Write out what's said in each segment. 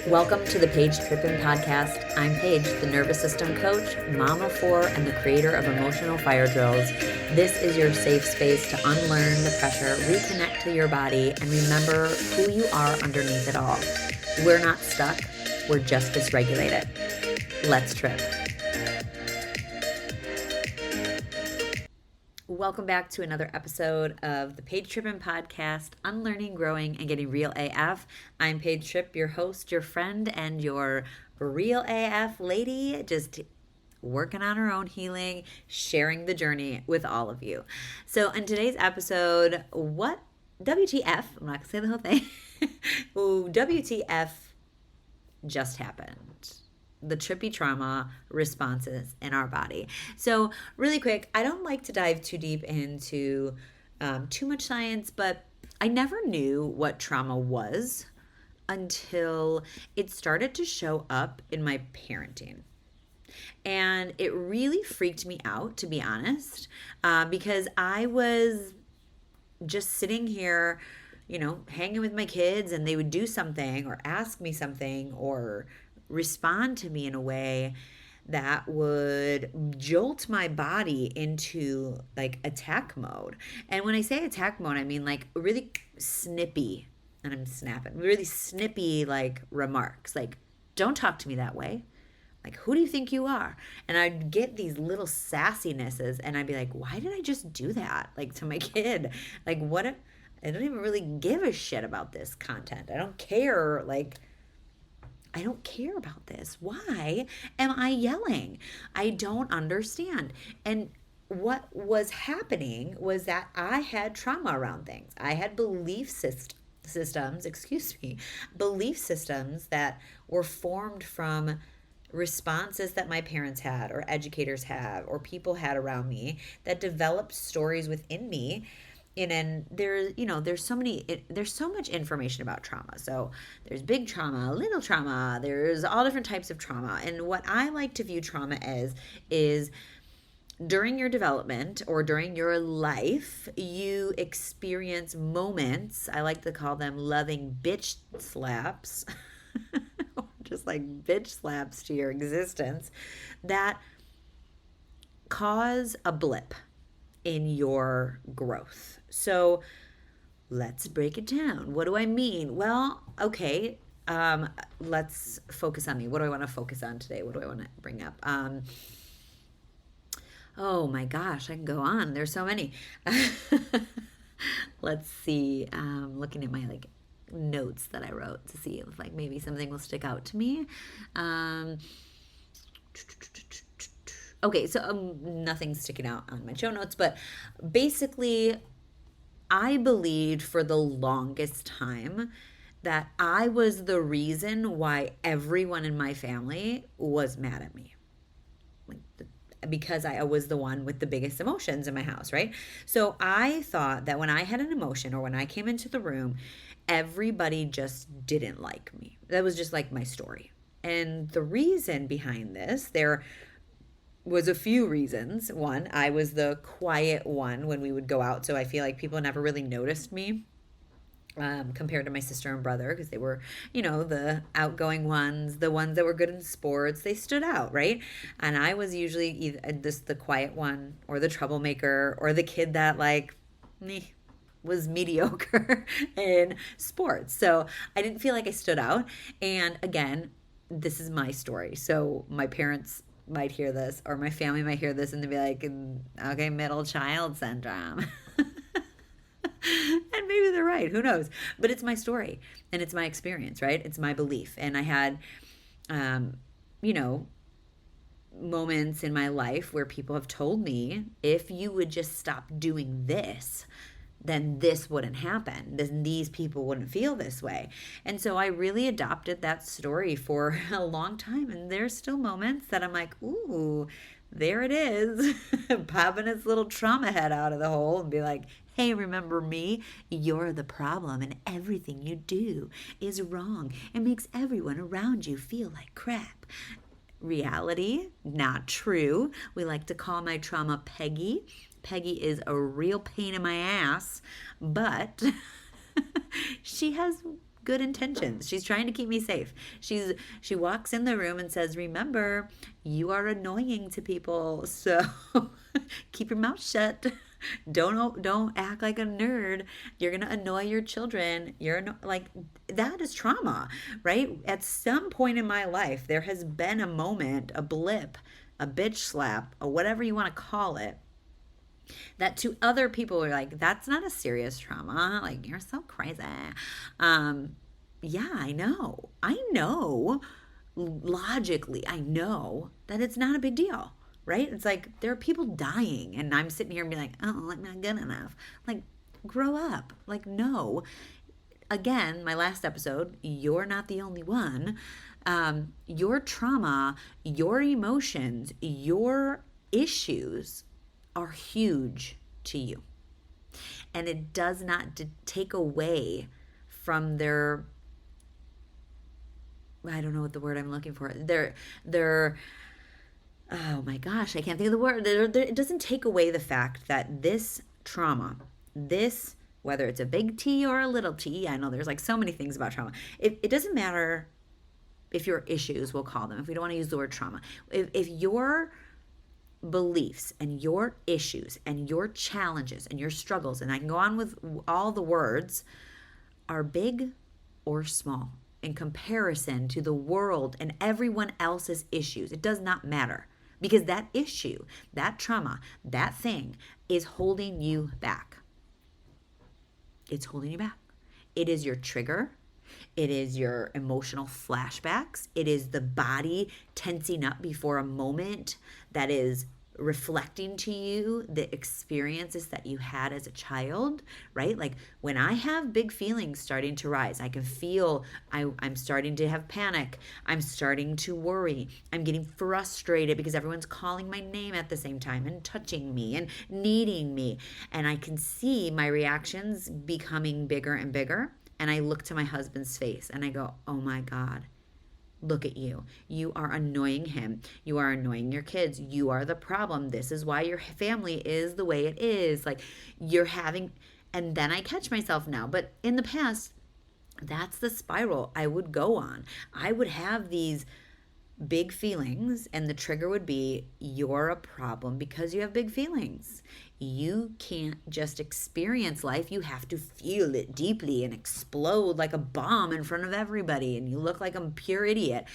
Welcome to the Paige Trippin podcast. I'm Paige, the nervous system coach, mom of four, and the creator of emotional fire drills. This is your safe space to unlearn the pressure, reconnect to your body, and remember who you are underneath it all. We're not stuck, we're just dysregulated. Let's trip. Welcome back to another episode of the Paige Trippin podcast, Unlearning, Growing, and Getting Real AF. I'm Paige Tripp, your host, your friend, and your real AF lady, just working on her own healing, sharing the journey with all of you. So in today's episode, WTF, I'm not going to say the whole thing, WTF just happened. The trippy trauma responses in our body. So really quick, I don't like to dive too deep into too much science, but I never knew what trauma was until it started to show up in my parenting. And it really freaked me out, to be honest, because I was just sitting here, hanging with my kids, and they would do something or ask me something or respond to me in a way that would jolt my body into like attack mode. And when I say attack mode, I mean like really snippy, and I'm snapping, really snippy like remarks, like, don't talk to me that way. Like, who do you think you are? And I'd get these little sassinesses, and I'd be like, why did I just do that? Like, to my kid, like, what if I don't even really give a shit about this content. I don't care. Like, I don't care about this. Why am I yelling? I don't understand. And what was happening was that I had trauma around things. I had belief systems that were formed from responses that my parents had or educators had or people had around me that developed stories within me. And there's so much information about trauma. So there's big trauma, little trauma, there's all different types of trauma. And what I like to view trauma as is during your development or during your life, you experience moments, I like to call them loving bitch slaps, just like bitch slaps to your existence, that cause a blip in your growth. So let's break it down. What do I mean? Well, okay, let's focus on me. What do I want to focus on today? What do I want to bring up? Oh my gosh, I can go on. There's so many. Let's see. Looking at my notes that I wrote to see if maybe something will stick out to me. Okay, so nothing's sticking out on my show notes, but basically, I believed for the longest time that I was the reason why everyone in my family was mad at me. Because I was the one with the biggest emotions in my house, right? So I thought that when I had an emotion or when I came into the room, everybody just didn't like me. That was just like my story. And the reason behind this, there was a few reasons. One, I was the quiet one when we would go out, so I feel like people never really noticed me compared to my sister and brother, because they were, the outgoing ones, the ones that were good in sports. They stood out, right? And I was usually either just the quiet one or the troublemaker or the kid that was mediocre in sports. So I didn't feel like I stood out. And again, this is my story. So my parents might hear this, or my family might hear this, and they'd be like, okay, middle child syndrome. And maybe they're right, who knows? But it's my story, and it's my experience, right? It's my belief. And I had moments in my life where people have told me, if you would just stop doing this, then this wouldn't happen. Then these people wouldn't feel this way. And so I really adopted that story for a long time. And there's still moments that I'm like, ooh, there it is, popping its little trauma head out of the hole and be like, hey, remember me? You're the problem, and everything you do is wrong. It makes everyone around you feel like crap. Reality, not true. We like to call my trauma Peggy. Peggy is a real pain in my ass, but she has good intentions. She's trying to keep me safe. She walks in the room and says, remember, you are annoying to people, so keep your mouth shut. Don't act like a nerd. You're gonna annoy your children. Like, that is trauma, right? At some point in my life, there has been a moment, a blip, a bitch slap, or whatever you want to call it, that to other people are like, that's not a serious trauma. Like, you're so crazy. Yeah, I know. Logically, I know that it's not a big deal, right? It's like there are people dying, and I'm sitting here and be like, oh, I'm not good enough. Like, grow up. Like, no. Again, my last episode, you're not the only one. Your trauma, your emotions, your issues are huge to you. And it does not take away from their, I don't know what the word I'm looking for. Their oh my gosh, I can't think of the word. It doesn't take away the fact that this trauma, whether it's a big T or a little t, I know there's like so many things about trauma. It doesn't matter if your issues, we'll call them, if we don't want to use the word trauma. If your beliefs and your issues and your challenges and your struggles, and I can go on with all the words, are big or small in comparison to the world and everyone else's issues, it does not matter, because that issue, that trauma, that thing is holding you back. It's holding you back. It is your trigger. It is your emotional flashbacks. It is the body tensing up before a moment that is reflecting to you the experiences that you had as a child, right? Like, when I have big feelings starting to rise, I can feel I'm starting to have panic. I'm starting to worry. I'm getting frustrated because everyone's calling my name at the same time and touching me and needing me. And I can see my reactions becoming bigger and bigger. And I look to my husband's face and I go, oh my God, look at you. You are annoying him. You are annoying your kids. You are the problem. This is why your family is the way it is. Like, you're having, and then I catch myself now. But in the past, that's the spiral I would go on. I would have these big feelings, and the trigger would be, you're a problem because you have big feelings. You can't just experience life. You have to feel it deeply and explode like a bomb in front of everybody, and you look like a pure idiot.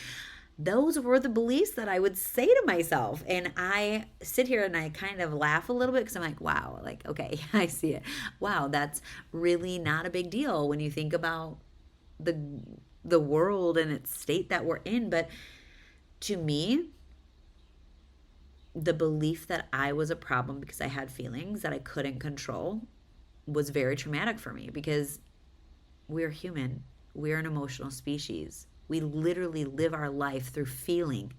Those were the beliefs that I would say to myself. And I sit here and I kind of laugh a little bit because I'm like, wow, like, okay, I see it. Wow, that's really not a big deal when you think about the world and its state that we're in. But to me, the belief that I was a problem because I had feelings that I couldn't control was very traumatic for me, because we're human. We're an emotional species. We literally live our life through feeling,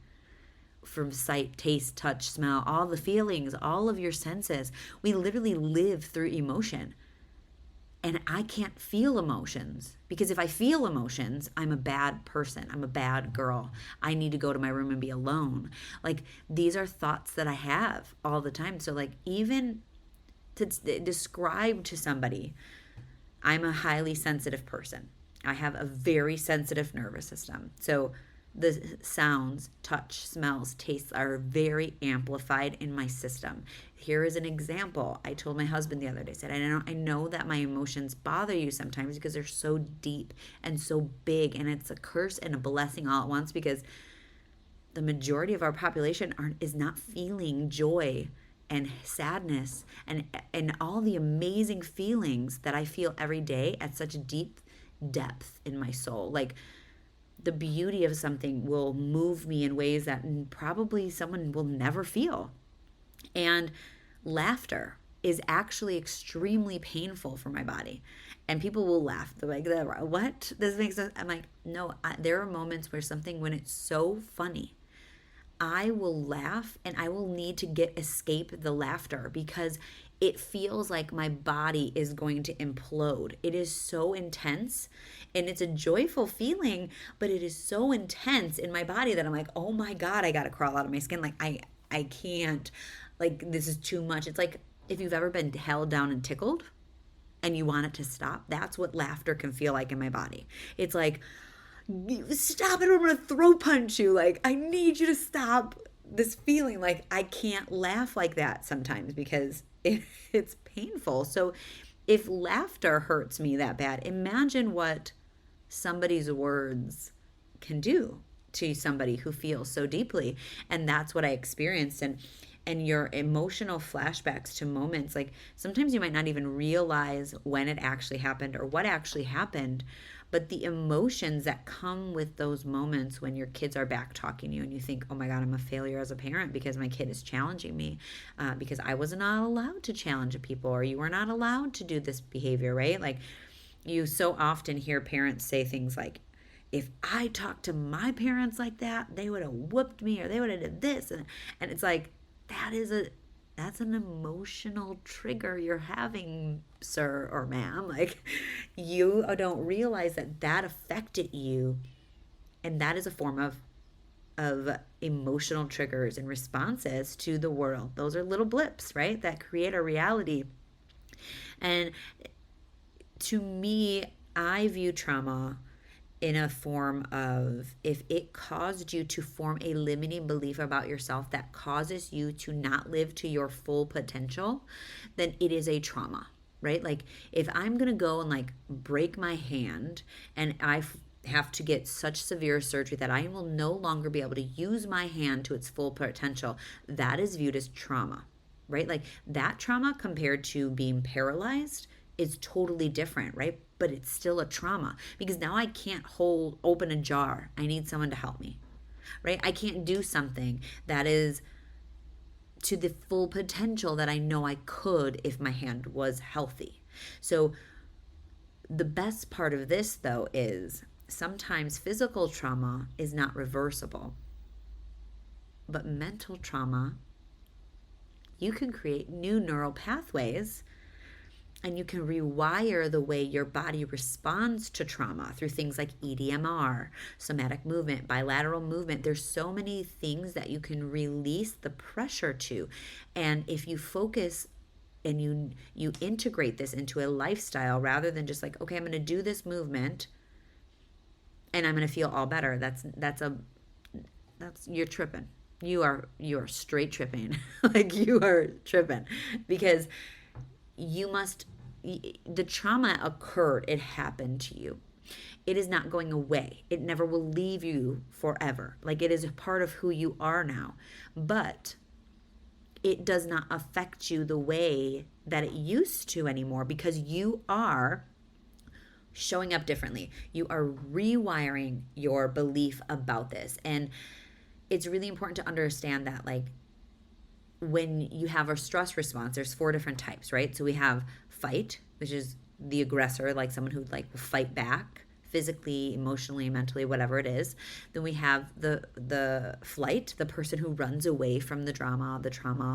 from sight, taste, touch, smell, all the feelings, all of your senses. We literally live through emotion. And I can't feel emotions, because if I feel emotions, I'm a bad person. I'm a bad girl. I need to go to my room and be alone. Like, these are thoughts that I have all the time. So, like, even to describe to somebody, I'm a highly sensitive person. I have a very sensitive nervous system. So the sounds, touch, smells, tastes are very amplified in my system. Here is an example. I told my husband the other day, I said, I know that my emotions bother you sometimes because they're so deep and so big, and it's a curse and a blessing all at once, because the majority of our population is not feeling joy and sadness and all the amazing feelings that I feel every day at such deep depth in my soul. Like, the beauty of something will move me in ways that probably someone will never feel. And laughter is actually extremely painful for my body. And people will laugh. They're like, what? This makes sense. I'm like, no, there are moments where when it's so funny, I will laugh and I will need to escape the laughter, because it feels like my body is going to implode. It is so intense, and it's a joyful feeling, but it is so intense in my body that I'm like, oh my God, I got to crawl out of my skin. Like, I can't, like, this is too much. It's like if you've ever been held down and tickled. and you want it to stop. That's what laughter can feel like in my body. It's like, stop it, I'm gonna throw punch you. Like, I need you to stop this feeling. Like, I can't laugh like that sometimes because it's painful. So if laughter hurts me that bad, imagine what somebody's words can do to somebody who feels so deeply. And that's what I experienced. And your emotional flashbacks to moments, like sometimes you might not even realize when it actually happened or what actually happened, but the emotions that come with those moments when your kids are back talking to you and you think, oh my God, I'm a failure as a parent because my kid is challenging me, because I was not allowed to challenge people, or you were not allowed to do this behavior, right? Like, you so often hear parents say things like, if I talked to my parents like that, they would have whooped me, or they would have did this. And it's like, that's an emotional trigger you're having, sir or ma'am. Like, you don't realize that affected you, and that is a form of emotional triggers and responses to the world. Those are little blips, right, that create a reality. And to me, I view trauma in a form of, if it caused you to form a limiting belief about yourself that causes you to not live to your full potential, then it is a trauma, right? Like, if I'm going to go and like break my hand and I have to get such severe surgery that I will no longer be able to use my hand to its full potential, that is viewed as trauma, right? Like, that trauma compared to being paralyzed is totally different, right? But it's still a trauma, because now I can't open a jar. I need someone to help me, right? I can't do something that is to the full potential that I know I could if my hand was healthy. So the best part of this, though, is sometimes physical trauma is not reversible, but mental trauma, you can create new neural pathways, and you can rewire the way your body responds to trauma through things like EDMR, somatic movement, bilateral movement. There's so many things that you can release the pressure to. And if you focus and you integrate this into a lifestyle, rather than just like, okay, I'm going to do this movement and I'm going to feel all better. That's you're tripping. You are straight tripping. Like, you are tripping, because the trauma occurred, it happened to you. It is not going away. It never will leave you forever. Like, it is a part of who you are now. But it does not affect you the way that it used to anymore, because you are showing up differently. You are rewiring your belief about this. And it's really important to understand that, like, when you have a stress response, there's 4 different types, right? So we have fight, which is the aggressor, like someone who like will fight back physically, emotionally, mentally, whatever it is. Then we have the flight, the person who runs away from the trauma,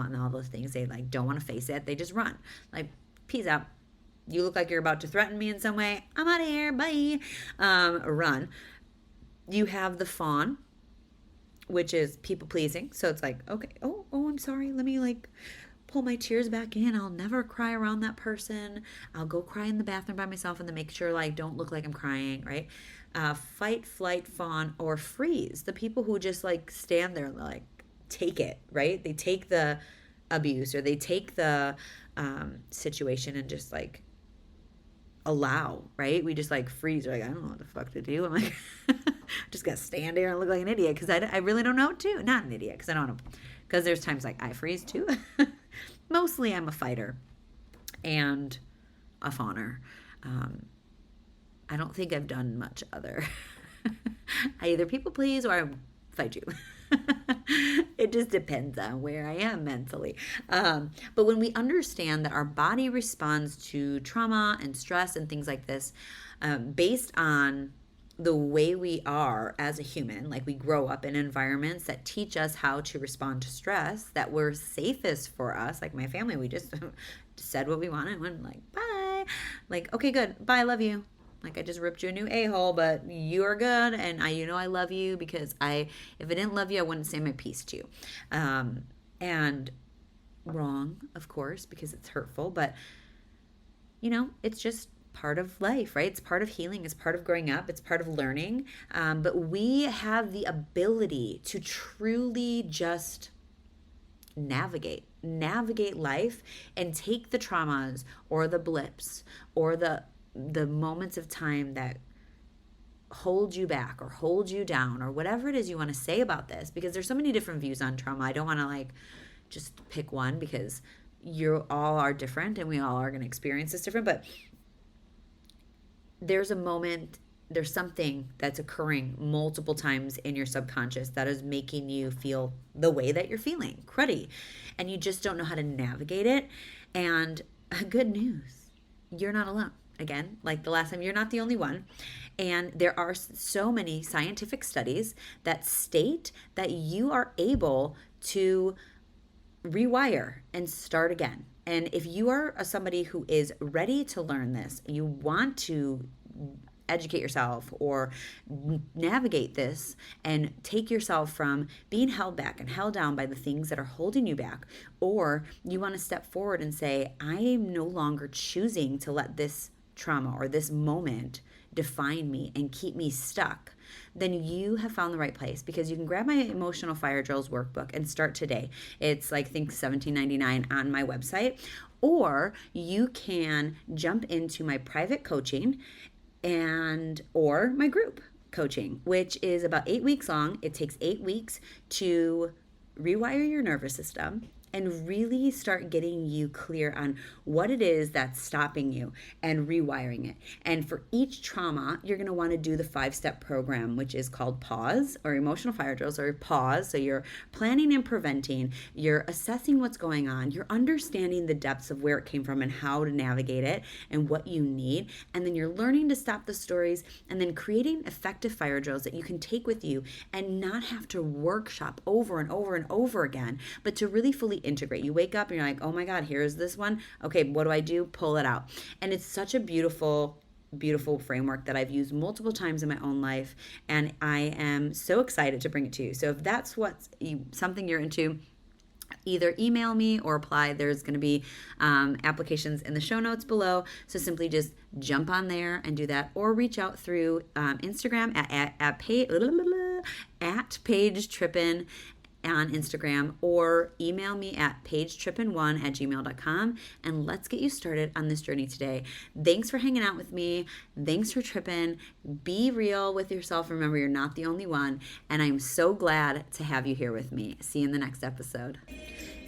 and all those things. They like don't want to face it. They just run. Like, peace out. You look like you're about to threaten me in some way. I'm out of here. Bye. Run. You have the fawn, which is people pleasing. So it's like, okay, oh, I'm sorry. Let me like pull my tears back in. I'll never cry around that person. I'll go cry in the bathroom by myself and then make sure like don't look like I'm crying, right? Fight, flight, fawn, or freeze. The people who just like stand there and like take it, right? They take the abuse, or they take the situation and just like allow, right? We just like freeze. We're like, I don't know what the fuck to do. I'm like, just gotta stand there and look like an idiot, because I really don't know what to. Not an idiot, because I don't know. Because there's times like I freeze too. Mostly I'm a fighter and a fawner. I don't think I've done much other. I either people please or I fight you. It just depends on where I am mentally. But when we understand that our body responds to trauma and stress and things like this, based on the way we are as a human, like we grow up in environments that teach us how to respond to stress, that were safest for us. Like my family, we just said what we wanted and went like, bye. Like, okay, good. Bye. Love you. Like, I just ripped you a new a-hole, but you are good. And I love you, because if I didn't love you, I wouldn't say my piece to you. And wrong, of course, because it's hurtful, but it's just part of life, right? It's part of healing. It's part of growing up. It's part of learning. But we have the ability to truly just navigate life and take the traumas or the blips or the moments of time that hold you back or hold you down or whatever it is you want to say about this, because there's so many different views on trauma. I don't want to just pick one, because you all are different and we all are going to experience this different. But there's something that's occurring multiple times in your subconscious that is making you feel the way that you're feeling, cruddy, and you just don't know how to navigate it. And good news, you're not alone. Again, like the last time, you're not the only one. And there are so many scientific studies that state that you are able to rewire and start again. And if you are somebody who is ready to learn this, you want to educate yourself or navigate this and take yourself from being held back and held down by the things that are holding you back, or you want to step forward and say, I am no longer choosing to let this trauma or this moment define me and keep me stuck, then you have found the right place, because you can grab my Emotional Fire Drills workbook and start today. It's I think $17.99 on my website, or you can jump into my private coaching or my group coaching, which is about 8 weeks long. It takes 8 weeks to rewire your nervous system and really start getting you clear on what it is that's stopping you and rewiring it. And for each trauma, you're going to want to do the 5-step program, which is called PAUSE, or Emotional Fire Drills, or PAUSE. So you're planning and preventing, you're assessing what's going on, you're understanding the depths of where it came from and how to navigate it and what you need. And then you're learning to stop the stories, and then creating effective fire drills that you can take with you and not have to workshop over and over and over again, but to really fully integrate. You wake up and you're like, oh my God, here's this one. Okay, what do I do? Pull it out. And it's such a beautiful framework that I've used multiple times in my own life, and I am so excited to bring it to you. So if that's something you're into, either email me or apply. There's going to be applications in the show notes below, so simply just jump on there and do that, or reach out through Instagram at Paige Trippin on Instagram, or email me at pagetrippin1@gmail.com, and let's get you started on this journey today. Thanks for hanging out with me. Thanks for tripping. Be real with yourself. Remember, you're not the only one, and I'm so glad to have you here with me. See you in the next episode.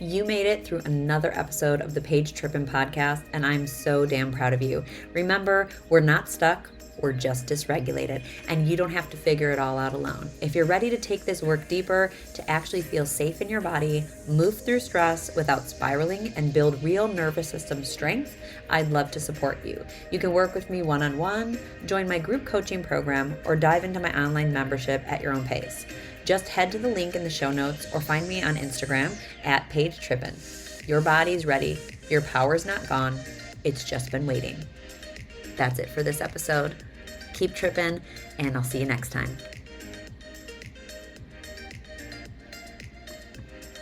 You made it through another episode of the Paige Trippin podcast, and I'm so damn proud of you. Remember, we're not stuck. We're just dysregulated, and you don't have to figure it all out alone. If you're ready to take this work deeper, to actually feel safe in your body, move through stress without spiraling, and build real nervous system strength, I'd love to support you. You can work with me one-on-one, join my group coaching program, or dive into my online membership at your own pace. Just head to the link in the show notes or find me on Instagram at Paige Trippin. Your body's ready. Your power's not gone. It's just been waiting. That's it for this episode. Keep tripping, and I'll see you next time.